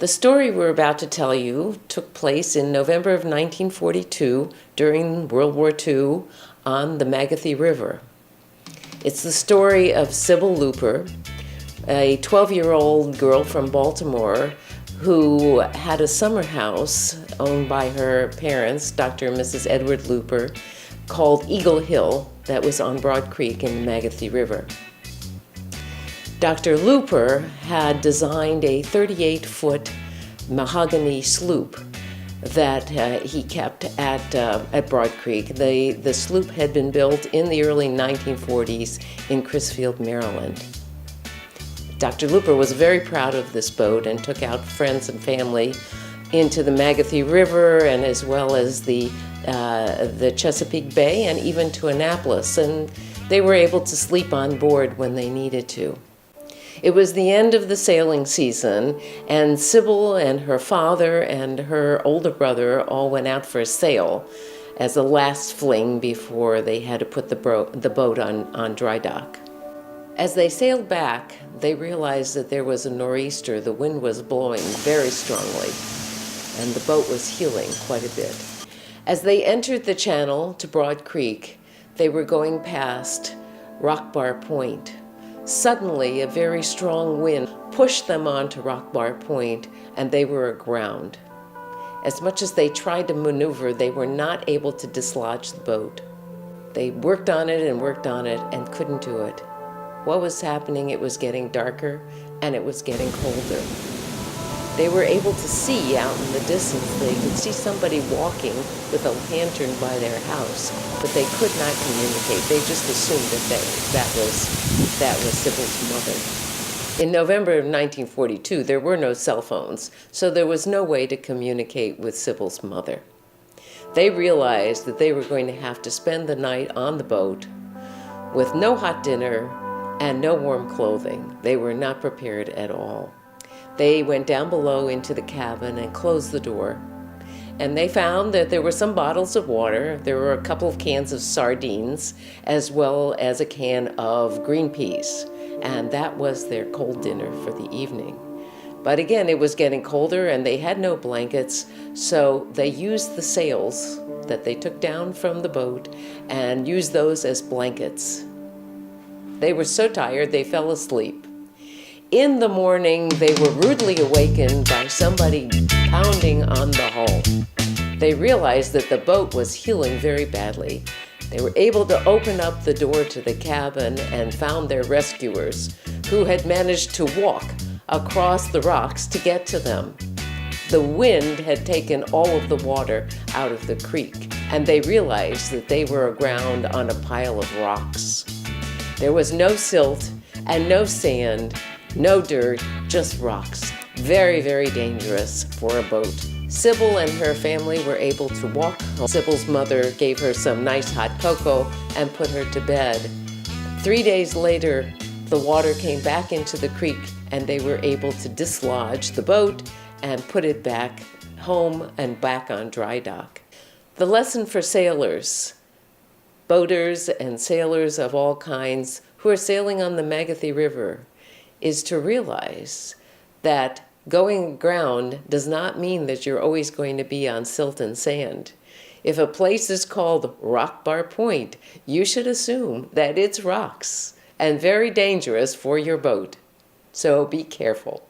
The story we're about to tell you took place in November of 1942 during World War II on the Magothy River. It's the story of Sybil Looper, a 12-year-old girl from Baltimore who had a summer house owned by her parents, Dr. and Mrs. Edward Looper, called Eagle Hill, that was on Broad Creek in the Magothy River. Dr. Looper had designed a 38-foot mahogany sloop that he kept at Broad Creek. The sloop had been built in the early 1940s in Crisfield, Maryland. Dr. Looper was very proud of this boat and took out friends and family into the Magothy River and as well as the Chesapeake Bay and even to Annapolis, and they were able to sleep on board when they needed to. It was the end of the sailing season, and Sybil and her father and her older brother all went out for a sail as a last fling before they had to put the boat on dry dock. As they sailed back, they realized that there was a nor'easter. The wind was blowing very strongly, and the boat was heeling quite a bit. As they entered the channel to Broad Creek, they were going past Rock Bar Point. Suddenly, a very strong wind pushed them onto Rock Bar Point, and they were aground. As much as they tried to maneuver, they were not able to dislodge the boat. They worked on it and couldn't do it. What was happening? It was getting darker, and it was getting colder. They were able to see out in the distance. They could see somebody walking with a lantern by their house, but they could not communicate. They just assumed that was Sybil's mother. In November of 1942, there were no cell phones, so there was no way to communicate with Sybil's mother. They realized that they were going to have to spend the night on the boat with no hot dinner and no warm clothing. They were not prepared at all. They went down below into the cabin and closed the door. And they found that there were some bottles of water. There were a couple of cans of sardines, as well as a can of green peas. And that was their cold dinner for the evening. But again, it was getting colder and they had no blankets, so they used the sails that they took down from the boat and used those as blankets. They were so tired they fell asleep. In the morning, they were rudely awakened by somebody pounding on the hull. They realized that the boat was heeling very badly. They were able to open up the door to the cabin and found their rescuers, who had managed to walk across the rocks to get to them. The wind had taken all of the water out of the creek, and they realized that they were aground on a pile of rocks. There was no silt and no sand, no dirt, just rocks. Very, very dangerous for a boat. Sybil and her family were able to walk home. Sybil's mother gave her some nice hot cocoa and put her to bed. 3 days later, the water came back into the creek and they were able to dislodge the boat and put it back home and back on dry dock. The lesson for sailors, boaters and sailors of all kinds who are sailing on the Magothy River, is to realize that going aground does not mean that you're always going to be on silt and sand. If a place is called Rock Bar Point, you should assume that it's rocks and very dangerous for your boat. So be careful.